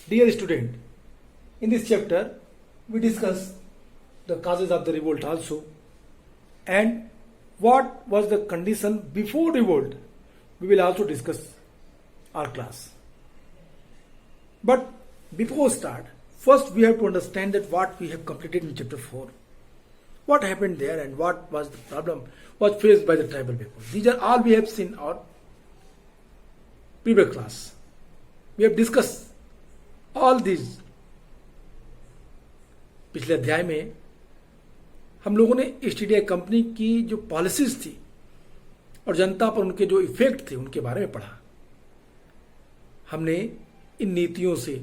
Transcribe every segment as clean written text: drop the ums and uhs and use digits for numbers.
Dear student, in this chapter we discuss the causes of the revolt also and what was the condition before revolt. We will also discuss our class. But before start, first we have to understand that what we have completed in chapter 4. What happened there and what was the problem was faced by the tribal people. These are all we have seen our previous class. We have discussed all these. पिछले अध्याय में हम लोगों ने east India company की जो policies थी और जनता पर उनके जो इफेक्ट थे उनके बारे में पढ़ा. हमने इन नीतियों से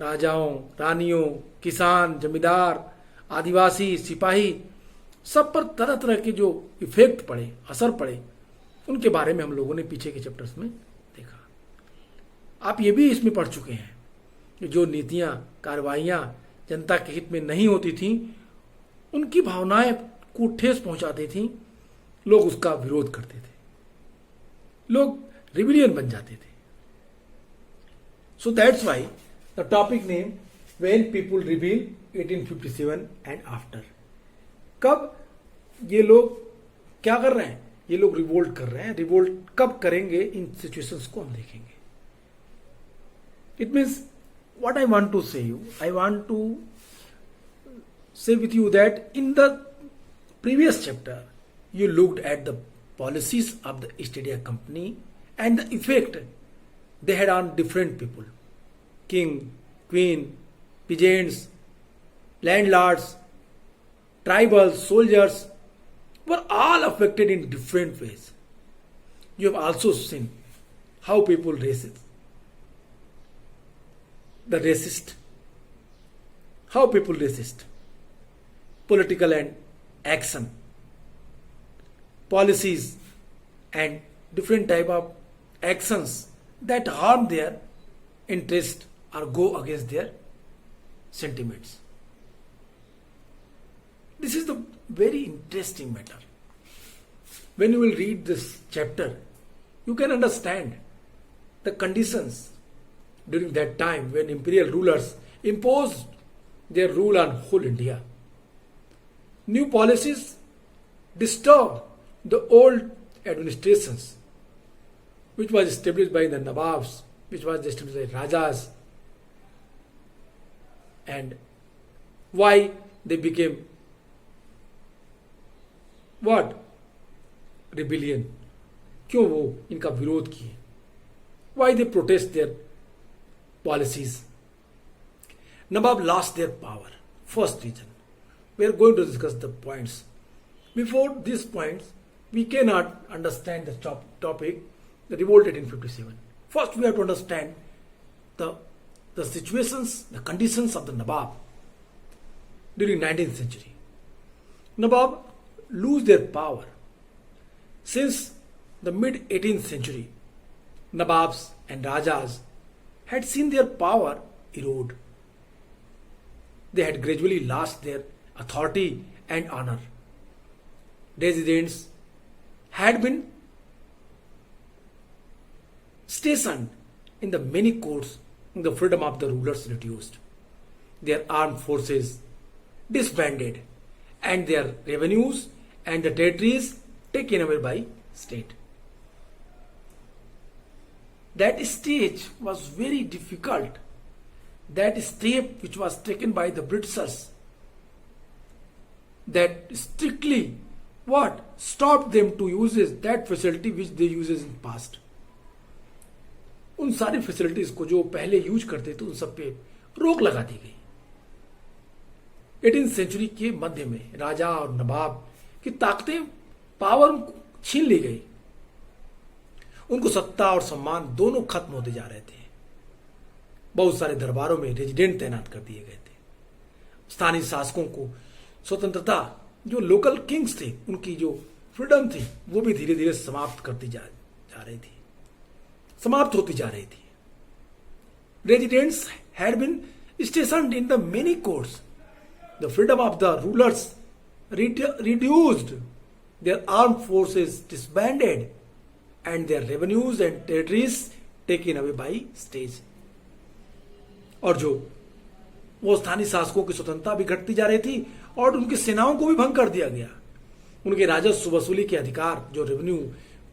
राजाओं, रानियों, किसान, जमींदार, आदिवासी, सिपाही सब पर तरह तरह के जो इफेक्ट पड़े, असर पड़े, उनके बारे में हम लोगों ने पीछे के चैप्टर्स में देखा. आप ये भी इसमें पढ़ चुके हैं कि जो नीतियां, कार्रवाइयां जनता के हित में नहीं होती थी, उनकी भावनाएं को ठेस पहुंचाती थी, लोग उसका विरोध करते थे, लोग रिबिलियन बन जाते थे. So that's why the topic name when people rebel 1857 and after. कब ये लोग क्या कर रहे हैं? ये लोग रिवोल्ट कर रहे हैं. रिवोल्ट कब करेंगे, इन सिचुएशंस को हम देखेंगे. It means what I want to say you, I want to say with you that in the previous chapter you looked at the policies of the East India Company and the effect they had on different people. King, queen, peasants, landlords, tribals, soldiers were all affected in different ways. You have also seen how people resist. The racist, how people resist, political and action, policies and different type of actions that harm their interest or go against their sentiments. This is the very interesting matter. When you will read this chapter, you can understand the conditions during that time when imperial rulers imposed their rule on whole India. New policies disturbed the old administrations which was established by the Nawabs, which was established by Rajas, and why they became what? Rebellion. क्यों वो इनका विरोध किए? Why they protest their policies? Nawab lost their power. First reason. We are going to discuss the points. Before these points, we cannot understand the topic, the revolt 1857. First, we have to understand the situations, the conditions of the Nawab during 19th century. Nawab lose their power. Since the mid 18th century, Nawabs and Rajas had seen their power erode. They had gradually lost their authority and honor. Residents had been stationed in the many courts, the freedom of the rulers reduced. Their armed forces disbanded and their revenues and the territories taken away by state. That stage was very difficult. That step which was taken by the Britishers, that strictly what? Stopped them to use that facility which they uses in past. उन सारी facilities को जो पहले use करते थे उन सब पे रोक लगा दी गई. 18th सेंचुरी के मध्य में राजा और नवाब की ताकतें, पावर छीन ली गई. उनको सत्ता और सम्मान दोनों खत्म होते जा रहे थे. बहुत सारे दरबारों में रेजिडेंट तैनात कर दिए गए थे. स्थानीय शासकों को स्वतंत्रता, जो लोकल किंग्स थे उनकी जो फ्रीडम थी वो भी धीरे धीरे समाप्त करती जा रही थी, समाप्त होती जा रही थी. Residents had been stationed in the many courts. The freedom of the rulers reduced, their armed forces disbanded, and their revenues and territories taken away by state. और जो वो स्थानीय शासकों की स्वतंत्रता भी घटती जा रही थी और उनकी सेनाओं को भी भंग कर दिया गया। उनके राजस्व वसूली के अधिकार, जो रेवेन्यू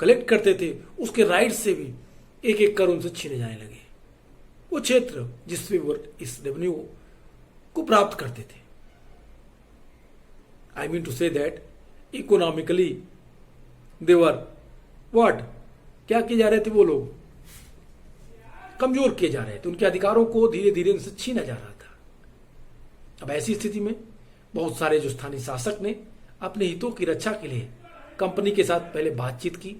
कलेक्ट करते थे, उसके राइट से भी एक एक कर उनसे छीने जाने लगे। वो क्षेत्र जिससे वो इस रेवेन्यू को प्राप्त करते थे, I mean to say that economically they were what, क्या किए जा रहे थे, वो लोग कमजोर किए जा रहे थे, उनके अधिकारों को धीरे धीरे उनसे छीना जा रहा था। अब ऐसी स्थिति में बहुत सारे जो स्थानीय शासक ने अपने हितों की रक्षा के लिए कंपनी के साथ पहले बातचीत की।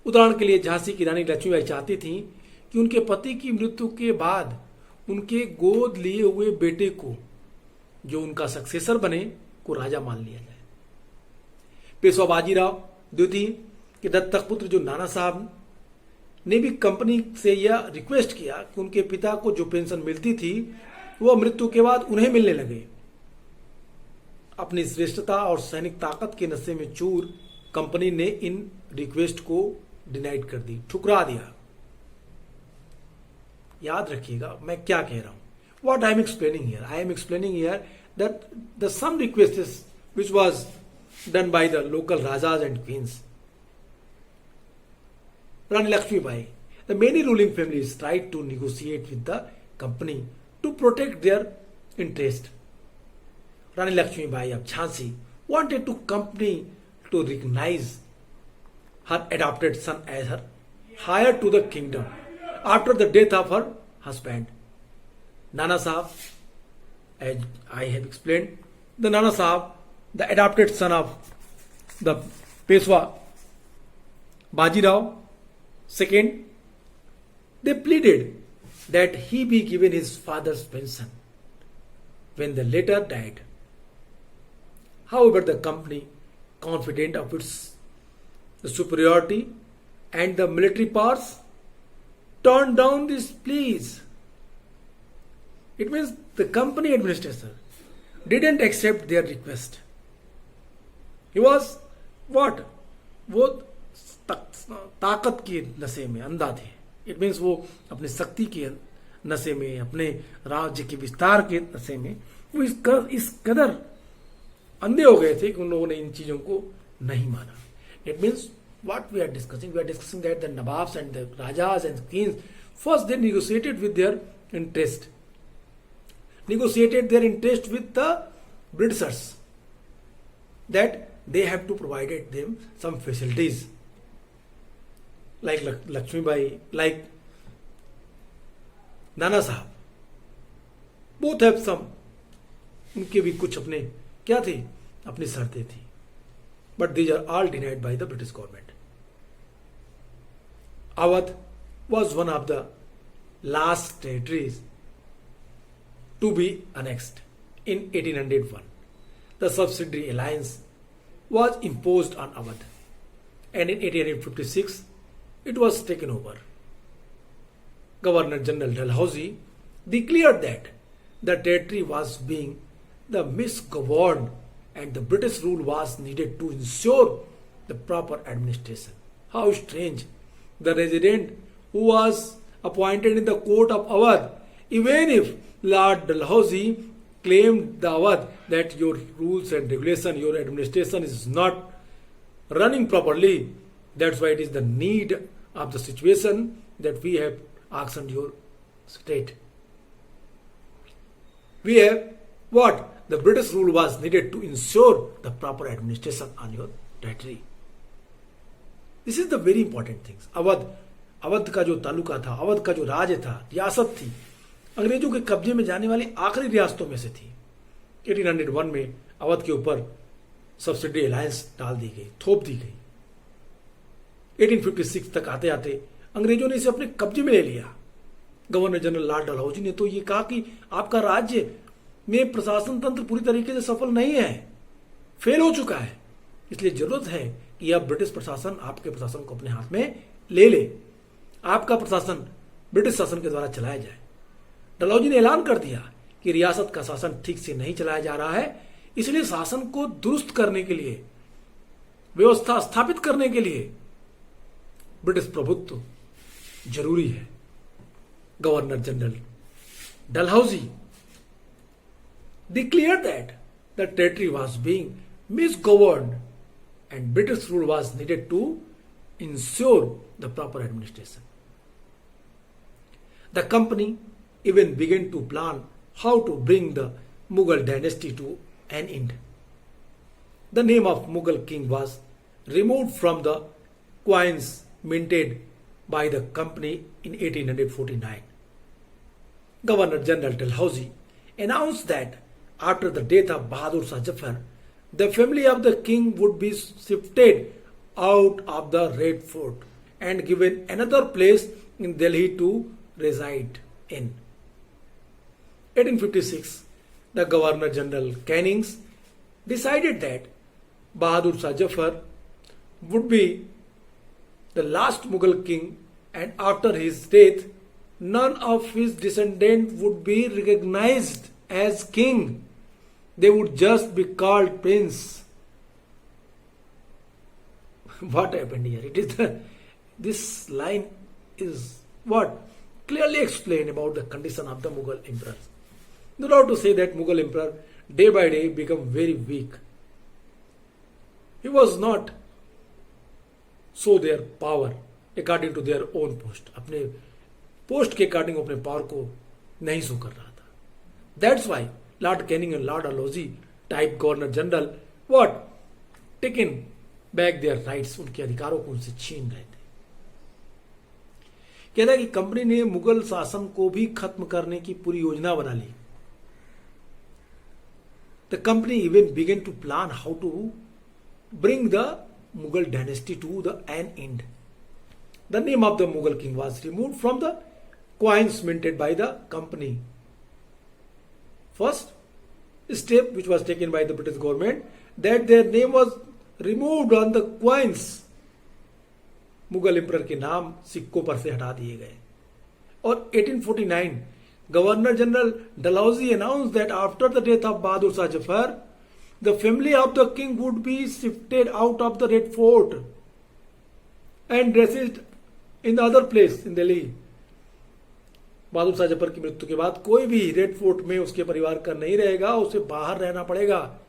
उदाहरण के लिए झांसी की रानी लक्ष्मीबाई चाहती थी कि उनके पति की मृत्यु के बाद उनके गोद लिए हुए बेटे को, जो उनका सक्सेसर बने, को राजा मान लिया जाए। पेशवा बाजीराव द्वितीय के दत्तक पुत्र जो नाना साहब ने भी कंपनी से यह रिक्वेस्ट किया कि उनके पिता को जो पेंशन मिलती थी वह मृत्यु के बाद उन्हें मिलने लगे। अपनी श्रेष्ठता और सैनिक ताकत के नशे में चूर कंपनी ने इन रिक्वेस्ट को डिनाइड कर दी, ठुकरा दिया। याद रखिएगा मैं क्या कह रहा हूं, what I am explaining here, I am explaining here that the some requests which was done by the local rajas and queens. Rani Lakshmibai, the many ruling families tried to negotiate with the company to protect their interest. Rani Lakshmibai of Jhansi wanted to company to recognize her adopted son as her heir to the kingdom after the death of her husband. Nana Sahab, as I have explained, the Nana Sahab, the adopted son of the Peshwa Bajirao, second, they pleaded that he be given his father's pension when the latter died. However, the company, confident of its superiority and the military powers, turned down these pleas. It means the company administrator didn't accept their request. He was what? वो ताकत के नशे में अंधा थे। It means वो अपनी शक्ति के नशे में, अपने राज्य के विस्तार के नशे में वो इस कदर अंधे हो गए थे कि उन लोगों ने इन चीजों को नहीं माना। It means what we are discussing that the nawabs and the rajas and kings first they negotiated with their interest, with the Britishers that they have to provided them some facilities like Lakshmibai, like Nana Sahab, both have some, उनके भी कुछ अपने क्या थे, अपनी शर्तें थी, but these are all denied by the British government. Awadh was one of the last territories to be annexed in 1801. The subsidiary alliance was imposed on Awadh, and in 1856 it was taken over. Governor General Dalhousie declared that the territory was being the misgoverned and the British rule was needed to ensure the proper administration. How strange! The resident who was appointed in the court of Awadh, even if Lord Dalhousie claimed the Awadh that your rules and regulation, your administration is not running properly. That's why it is the need of the situation that we have asked your state. We have what? The British rule was needed to ensure the proper administration on your territory. This is the very important things. Awadh का जो तालुका था, अवध का जो राज्य था, रियासत थी, अंग्रेजों के कब्जे में जाने वाली आखिरी रियासतों में से थी। 1801 में अवध के ऊपर सब्सिडी अलायंस डाल दी गई, थोप दी गई। 1856 तक आते आते अंग्रेजों ने इसे अपने कब्जे में ले लिया। गवर्नर जनरल लॉर्ड डलहौजी ने तो ये कहा कि आपका राज्य में प्रशासन तंत्र पूरी तरीके से सफल नहीं है, फेल हो चुका है, इसलिए जरूरत है कि अब ब्रिटिश प्रशासन आपके प्रशासन को अपने हाथ में ले ले, आपका प्रशासन ब्रिटिश शासन के द्वारा चलाया जाए। डलहौजी ने ऐलान कर दिया कि रियासत का शासन ठीक से नहीं चलाया जा रहा है, इसलिए शासन को दुरुस्त करने के लिए, व्यवस्था स्थापित करने के लिए ब्रिटिश प्रभुत्व जरूरी है। Governor general Dalhousie declared that the territory was being misgoverned and British rule was needed to ensure the proper administration. The company even began to plan how to bring the Mughal dynasty to an end. The name of Mughal king was removed from the coins minted by the company in 1849. Governor General Dalhousie announced that after the death of Bahadur Shah Zafar, the family of the king would be shifted out of the Red Fort and given another place in Delhi to reside in. 1856, the Governor General Cannings decided that Bahadur Shah Zafar would be the last Mughal king, and after his death, none of his descendants would be recognized as king. They would just be called prince. What happened here? This line is what clearly explain about the condition of the Mughal emperors. No doubt to say that Mughal emperor day by day become very weak. He was not show their power according to their own post. अपने post के according अपने power को नहीं show कर रहा था. That's why Lord Canning and Lord Dalhousie type Governor General what taken back their rights, उनके अधिकारों को उनसे छीन रहे थे. कहता है कि कंपनी ने मुगल शासन को भी खत्म करने की पूरी योजना बना ली. The company even began to plan how to bring the Mughal dynasty to an end. The name of the Mughal king was removed from the coins minted by the company. First step which was taken by the British government, that their name was removed on the coins. Mughal emperor के नाम सिक्कों पर से हटा दिए गए. और 1849 governor general Dalhousie announced that after the death of Bahadur Shah Zafar, the family of the king would be shifted out of the Red Fort and resided in the other place in Delhi. Bahadur Shah Zafar की मृत्यु के बाद कोई भी red fort में उसके परिवार का नहीं रहेगा, उसे बाहर रहना पड़ेगा.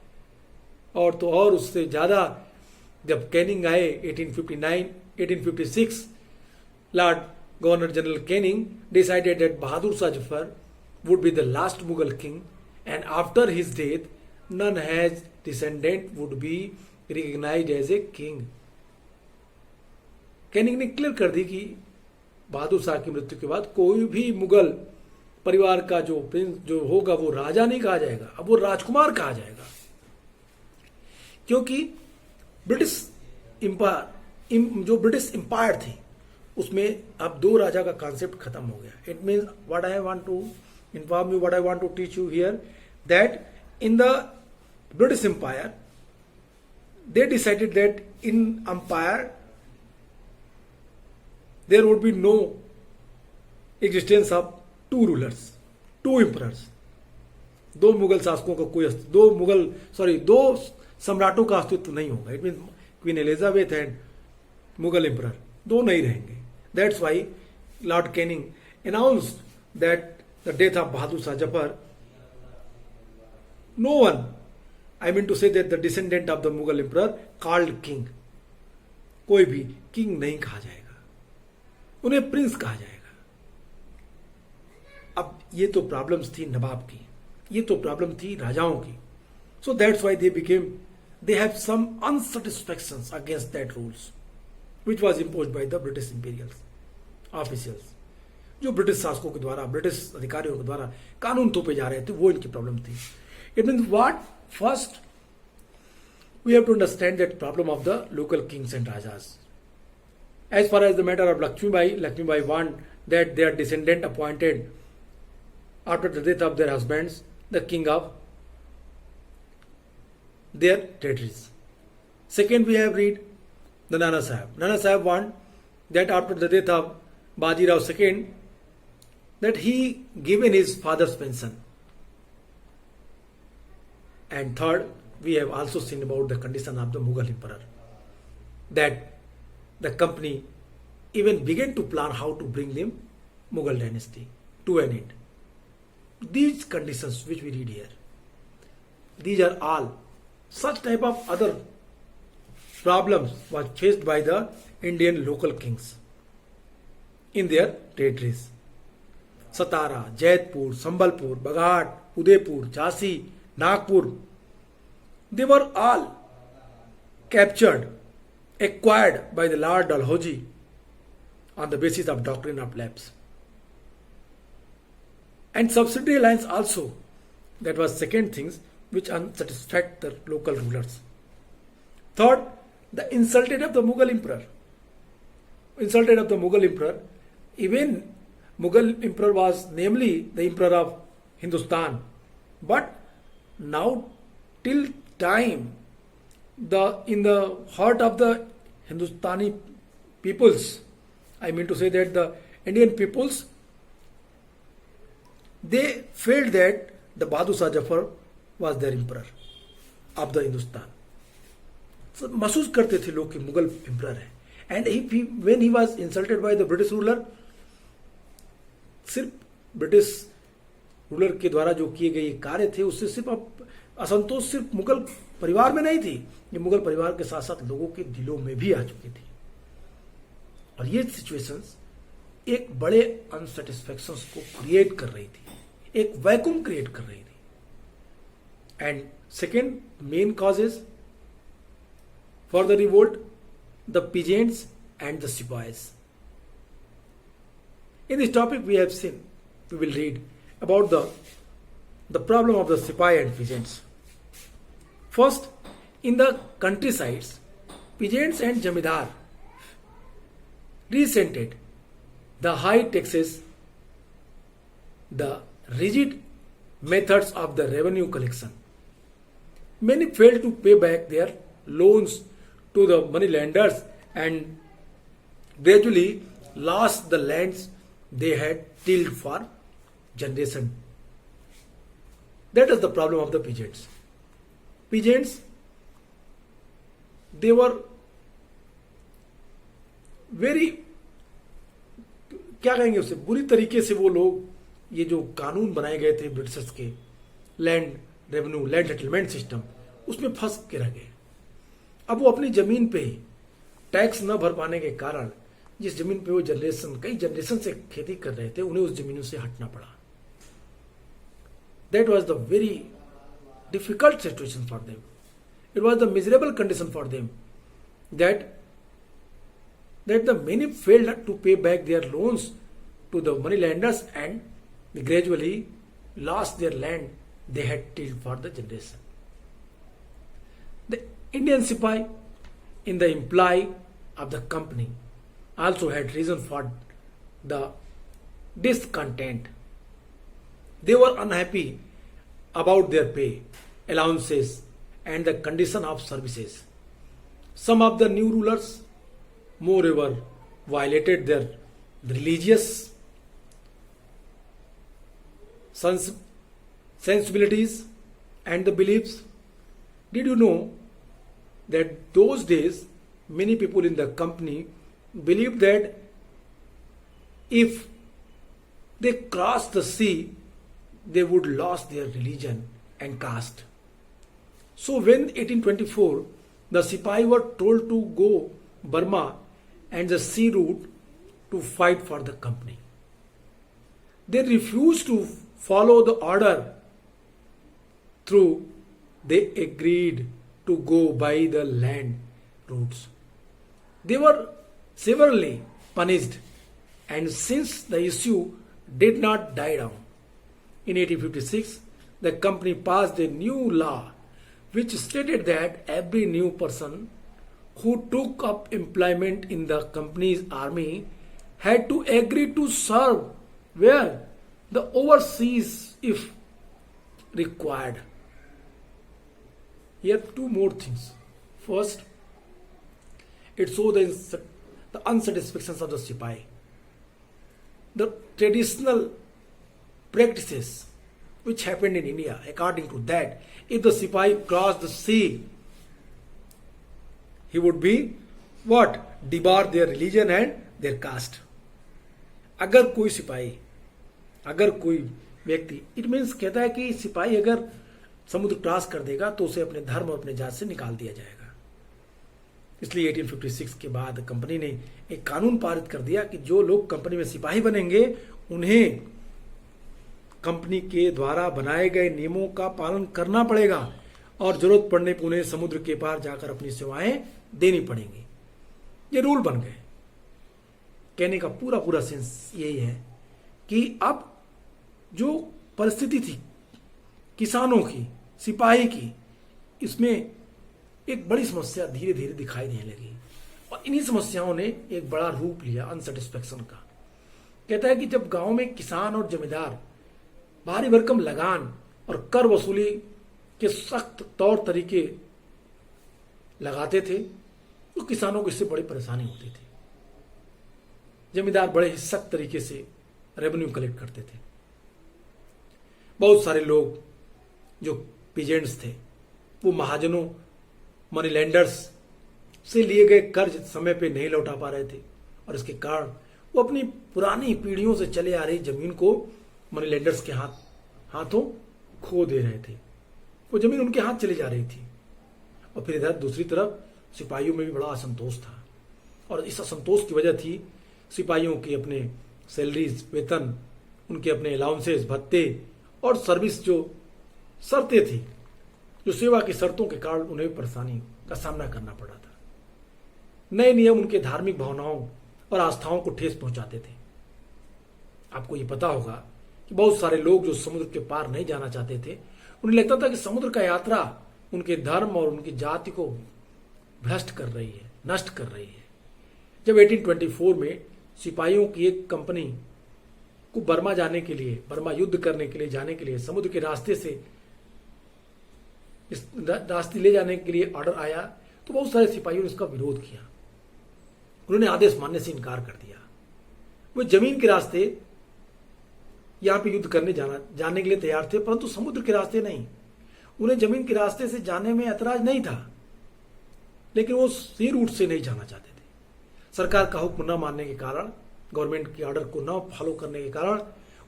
और तो और उससे ज्यादा जब कैनिंग आए 1856, Lord governor general Canning decided that Bahadur Shah Zafar would be the last Mughal king, and after his death none has descendant would be recognized as a king. Canning ने क्लियर कर दी कि बहादुर शाह की मृत्यु के बाद कोई भी मुगल परिवार का जो प्रिंस जो होगा वो राजा नहीं कहा जाएगा, अब वो राजकुमार कहा जाएगा. क्योंकि ब्रिटिश एम्पायर जो ब्रिटिश एम्पायर थी उसमें अब दो राजा का कॉन्सेप्ट खत्म हो गया. It means what I want to inform you, what I want to teach you here, that in the British Empire they decided that in empire there would be no existence of two rulers, two emperors. दो मुगल शासकों का कोई दो सम्राटों का अस्तित्व नहीं होगा. It mean queen Elizabeth and Mughal emperor दो नहीं रहेंगे. That's why lord Canning announced that the death of Bahadur Shah Zafar, no one, I mean to say that the descendant of the Mughal emperor called king, कोई भी king नहीं कहा जाएगा, उन्हें Prince कहा जाएगा. अब ये तो प्रॉब्लम्स थी नवाब की, ये तो प्रॉब्लम थी राजाओं की. So that's why they have some unsatisfactions against that rules which was imposed by the British imperial officials. जो ब्रिटिश शासकों के द्वारा, ब्रिटिश अधिकारियों के द्वारा कानून थोपे जा रहे थे, वो इनकी प्रॉब्लम थी. It means what first we have to understand that problem of the local kings and rajas. As far as the matter of Lakshmibai want that their descendant appointed after the death of their husbands the king of their territories. Second we have read the Nana Sahib. Nana Sahib want that after the death of Bajirao II that he given his father's pension. And third, we have also seen about the condition of the Mughal emperor, that the company even began to plan how to bring them Mughal dynasty to an end. these conditions which we read here, these are all such type of other problems was faced by the Indian local kings in their territories. Satara, Jaipur, Sambalpur, Baghat, Udaipur, Jhansi, Nagpur, they were all captured, acquired by the Lord Dalhousie on the basis of doctrine of lapse. And subsidiary lines also, that was second things which unsatisfied the local rulers. Third, the insulted of the Mughal emperor. Insulted of the Mughal emperor, even Mughal emperor was namely the emperor of Hindustan, but now till time in the heart of the Hindustani peoples, I mean to say that the Indian peoples, they felt that the Bahadur Shah Jafar was their emperor of the Hindustan. So महसूस करते थे लोग कि Mughal emperor है. And when he was insulted by the British ruler, सिर्फ British ruler के द्वारा जो किए गए कार्य थे उससे सिर्फ असंतोष सिर्फ मुगल परिवार में नहीं थी, ये मुगल परिवार के साथ साथ लोगों के दिलों में भी आ चुकी थी. और ये सिचुएशंस एक बड़े अनसेटिस्फैक्शंस को क्रिएट कर रही थी, एक वैक्यूम क्रिएट कर रही थी. And second main causes for the revolt, the peasants and the sipahis. In this topic we will read about the problem of the Sipahi and peasants. First, in the countrysides, peasants and Jamidar resented the high taxes, the rigid methods of the revenue collection. Many failed to pay back their loans to the moneylenders and gradually lost the lands they had tilled for generation. That is the problem of the peasants. Peasants, they were very, क्या कहेंगे उसे, बुरी तरीके से वो लोग ये जो कानून बनाए गए थे ब्रिटिशर्स के, land revenue, land settlement system, उसमें फंस के रह गए. अब वो अपनी जमीन पे ही टैक्स न भर पाने के कारण जिस जमीन पे वो कई जनरेशन से खेती कर रहे थे, उन्हें उस जमीनों से हटना पड़ा. That was the very difficult situation for them. It was the miserable condition for them that the many failed to pay back their loans to the money lenders and gradually lost their land they had tilled for the generation. The Indian sipahi in the employ of the company also had reason for the discontent. They were unhappy about their pay, allowances, and the condition of services. Some of the new rulers, moreover, violated their religious sensibilities and the beliefs. Did you know that those days many people in the company believed that if they crossed the sea, they would lose their religion and caste. So when 1824, the Sipahi were told to go Burma and the sea route to fight for the company, they refused to follow the order through. They agreed to go by the land routes. They were severely punished, and since the issue did not die down, in 1856 the company passed a new law which stated that every new person who took up employment in the company's army had to agree to serve where the overseas if required. Here two more things. First, it shows the unsatisfactions of the Sipahi. The traditional practices which happened in India, according to that, if the Sipahi crossed the sea, he would be what? Debar their religion and their caste. अगर कोई सिपाही, अगर कोई व्यक्ति, it means कहता है कि सिपाही अगर समुद्र क्रॉस कर देगा तो उसे अपने धर्म और अपने जात से निकाल दिया जाएगा। इसलिए 1856 के बाद कंपनी ने एक कानून पारित कर दिया कि जो लोग कंपनी में सिपाही बनेंगे उन्हें कंपनी के द्वारा बनाए गए नियमों का पालन करना पड़ेगा और जरूरत पड़ने पर उन्हें समुद्र के पार जाकर अपनी सेवाएं देनी पड़ेंगी। ये रूल बन गए। कहने का पूरा सेंस यही है कि अब जो परिस्थिति थी किसानों की, सिपाही की, इसमें एक बड़ी समस्या धीरे धीरे दिखाई देने लगी और इन्हीं समस्याओं ने एक बड़ा रूप लिया अनसेटिस्फैक्शन का। कहता है कि जब गांव में किसान और जमींदार भारी भरकम लगान और कर वसूली के सख्त तौर तरीके लगाते थे तो किसानों को इससे बड़ी परेशानी होती थी। जमींदार बड़े ही सख्त तरीके से रेवेन्यू कलेक्ट करते थे। बहुत सारे लोग जो पीजेंट्स थे वो महाजनों, मनी लेंडर्स से लिए गए कर्ज समय पे नहीं लौटा पा रहे थे और इसके कारण वो अपनी पुरानी पीढ़ियों से चले आ रही जमीन को मनी लेंडर्स के हाथों खो दे रहे थे। वो जमीन उनके हाथ चली जा रही थी। और फिर इधर दूसरी तरफ सिपाहियों में भी बड़ा असंतोष था और इस असंतोष की वजह थी सिपाहियों की अपने सैलरीज, वेतन, उनके अपने अलाउंसेस, भत्ते और सर्विस जो शर्तें थी, जो सेवा की शर्तों के कारण उन्हें परेशानी का सामना करना पड़ा था। नए नियम उनके धार्मिक भावनाओं और आस्थाओं को ठेस पहुंचाते थे। आपको ये पता होगा कि बहुत सारे लोग जो समुद्र के पार नहीं जाना चाहते थे, उन्हें लगता था कि समुद्र का यात्रा उनके धर्म और उनकी जाति को भ्रष्ट कर रही है, नष्ट कर रही है। जब 1824 में सिपाहियों की एक कंपनी को बर्मा जाने के लिए, बर्मा युद्ध करने के लिए जाने के लिए समुद्र के रास्ते से इस रास्ते ले जाने के लिए ऑर्डर आया तो बहुत सारे सिपाहियों ने इसका विरोध किया। उन्होंने आदेश मानने से इनकार कर दिया। वो जमीन के रास्ते यहां पे युद्ध करने जाने के लिए तैयार थे, परंतु समुद्र के रास्ते नहीं। उन्हें जमीन के रास्ते से जाने में ऐतराज नहीं था, लेकिन वो सी रूट से नहीं जाना चाहते थे। सरकार का हुक्म न मानने के कारण, गवर्नमेंट के ऑर्डर को न फॉलो करने के कारण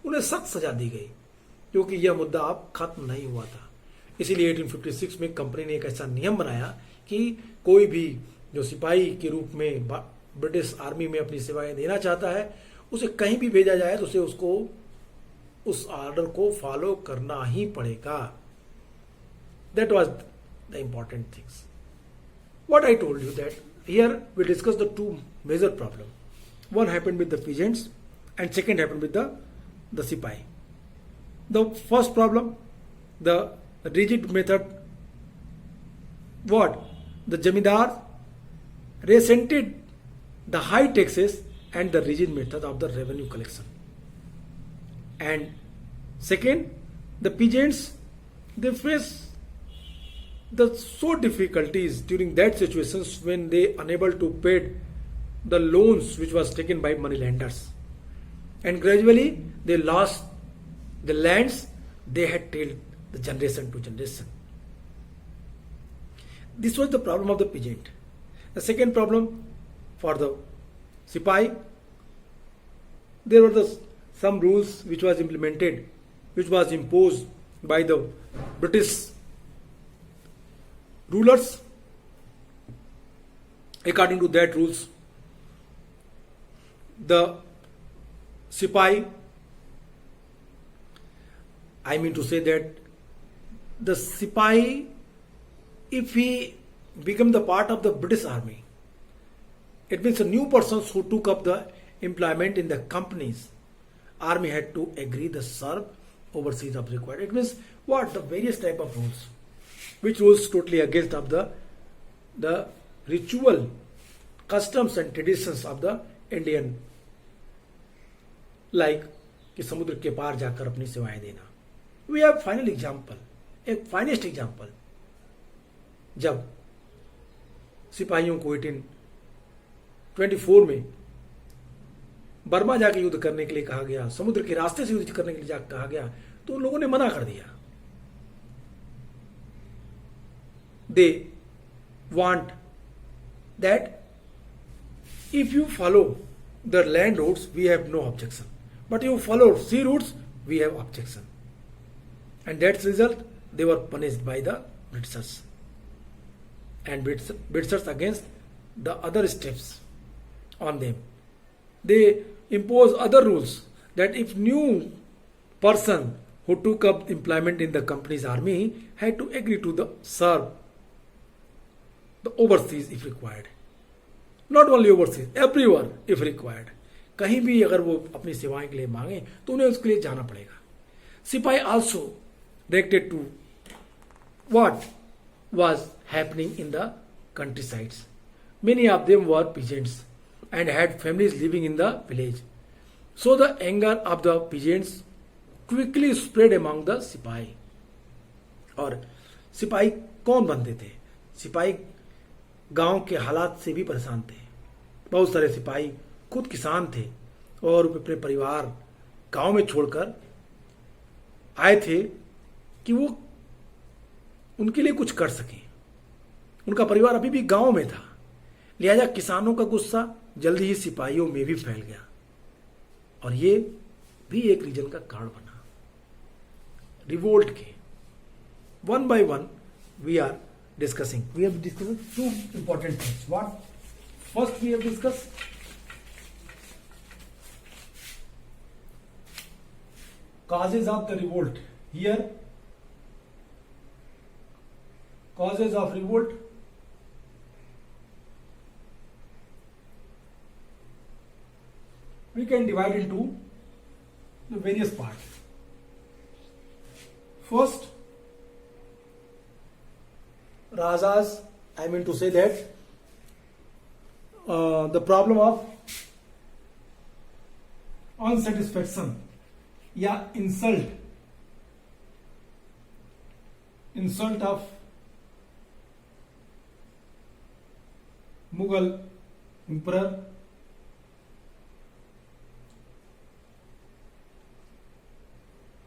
उन्हें सख्त सजा दी गई, क्योंकि यह मुद्दा अब खत्म नहीं हुआ था। इसीलिए 1856 में कंपनी ने एक ऐसा नियम बनाया कि कोई भी जो सिपाही के रूप में ब्रिटिश आर्मी में अपनी सेवाएं देना चाहता है, उसे कहीं भी भेजा जाए तो उसे उसको उस ऑर्डर को फॉलो करना ही पड़ेगा। That was the important things. What I told you that here we discuss the two major problem. One happened with the peasants and second happened with the sipahi. The first problem, the rigid method. What? The jamidar resented the high taxes and the rigid method of the revenue collection. And second, the peasants, they face the so difficulties during that situations when they unable to pay the loans which was taken by money lenders, and gradually they lost the lands they had tilled the generation to generation. This was the problem of the peasant. The second problem for the sipahi, there were some rules which was implemented, which was imposed by the British rulers. According to that rules, the sipahi, I mean to say that the sipahi, if he become the part of the British army, it means a new persons who took up the employment in the companies, army had to agree the serve overseas of required. It means what? The various type of rules, which rules totally against of the ritual, customs and traditions of the Indian, like कि समुद्र के पार जाकर अपनी सेवाएं देना. We have final example, एक finest example, जब सिपाहियों को 1824 में बर्मा जाके युद्ध करने के लिए कहा गया, समुद्र के रास्ते से युद्ध करने के लिए जाकर कहा गया, तो उन लोगों ने मना कर दिया. They want that if you follow the land routes, we have no objection, but you follow sea routes, we have objection. And that's result, they were punished by the Britishers. And Britishers against the other steps on them. They impose other rules that if new person who took up employment in the company's army had to agree to serve the overseas if required. Not only overseas, everywhere if required. कहीं भी अगर वो अपनी सेवाएं के लिए मांगे तो उन्हें उसके लिए जाना पड़ेगा. सिपाही also reacted to what was happening in the countrysides. Many of them were peasants and had families living in the village. So the anger of the peasants quickly spread among the सिपाही. और सिपाही कौन बनते थे? सिपाही गांव के हालात से भी परेशान थे. बहुत सारे सिपाही खुद किसान थे और अपने परिवार गांव में छोड़कर आए थे कि वो उनके लिए कुछ कर सकें. उनका परिवार अभी भी गांव में था. लिहाजा किसानों का गुस्सा जल्दी ही सिपाहियों में भी फैल गया और ये भी एक रीजन का कारण बना. रिवोल्ट के one by one we are discussing. We have discussed two important things. What? First, we have discussed causes of the revolt. Here, causes of revolt. We can divide into the various parts. First, Rajas, I mean to say that the problem of unsatisfaction या insult of Mughal emperor,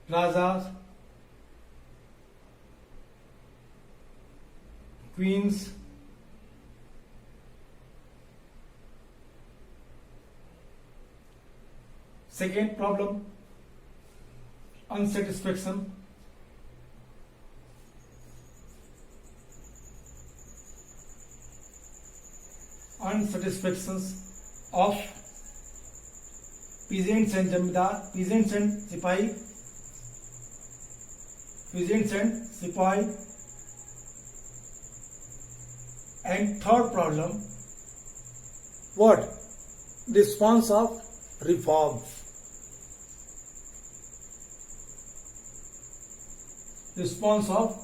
Rajas, queens, second problem, unsatisfaction of peasants and zamindar, peasants and sipahi. And third problem, what? Response of reform. Response of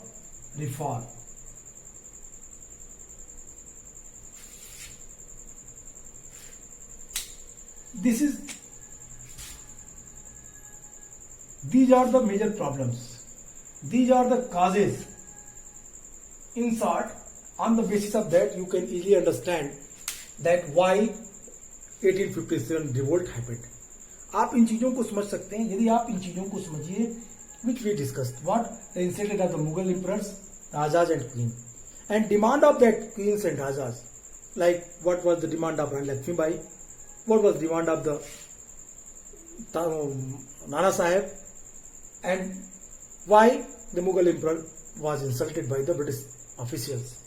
reform. These are the major problems. These are the causes. In short, on the basis of that, you can easily understand that why 1857 revolt happened. आप इन चीजों को समझ सकते हैं यदि आप इन चीजों को समझिए, which we discussed. What? The incident of the Mughal emperors, Rajas and Queen, and demand of that queens and Rajas. Like what was the demand of Rani Lakshmi Bai? What was the demand of the Nana Sahib? And why the Mughal emperor was insulted by the British officials?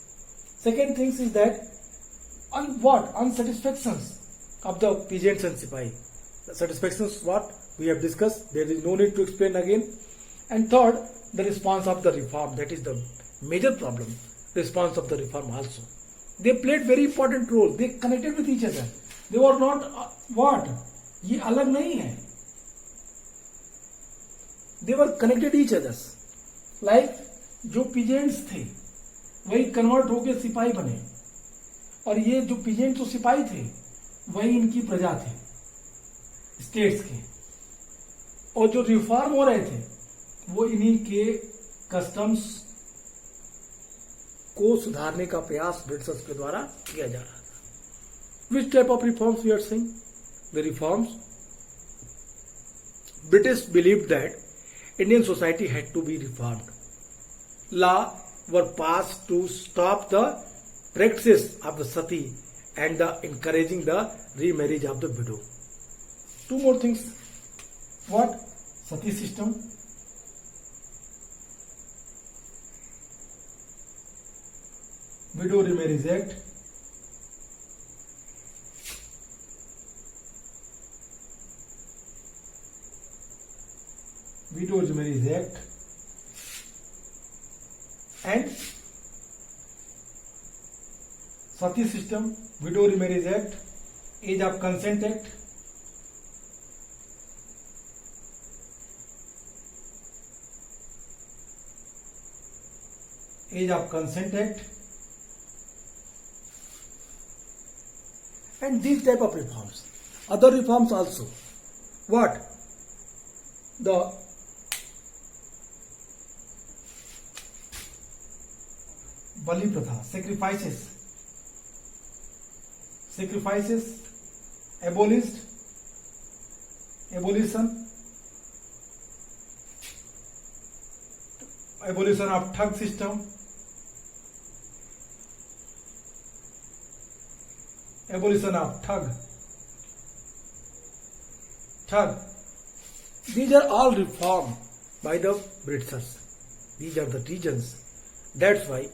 Second thing is that unsatisfactions of the peasants and sipahi. The satisfactions what we have discussed. There is no need to explain again. And third, the response of the reform. That is the major problem. Response of the reform also. They played very important role. They connected with each other. They were not what? ये अलग नहीं है. They were connected each other. Like जो peasants थे वही convert होके सिपाही बने और ये जो पीजेंट तो सिपाही थे वही इनकी प्रजा थे स्टेट्स के, और जो रिफॉर्म हो रहे थे वो इन्हीं के कस्टम्स को सुधारने का प्रयास ब्रिटिशर्स के द्वारा किया जा रहा था. Which type of reforms we are saying? The reforms British believed that Indian society had to be reformed. Law were passed to stop the practice of the sati and the encouraging the remarriage of the widow. Two more things. What? Sati system, widow remarries act, Widows Marriage Act, and Sati System, Widow Remarriage Act, Age of Consent Act, Age of Consent Act, and these type of reforms. Other reforms also. What? The Bali Pratha, sacrifices, abolished, abolition of thug system, abolition of thug. These are all reformed by the Britishers. These are the reasons. That's why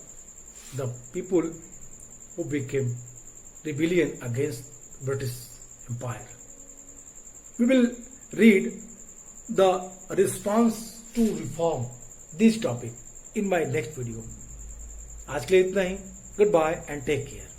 the people who became rebellion against British Empire. We will read the response to reform this topic in my next video. आज के लिए इतना ही. Goodbye and take care.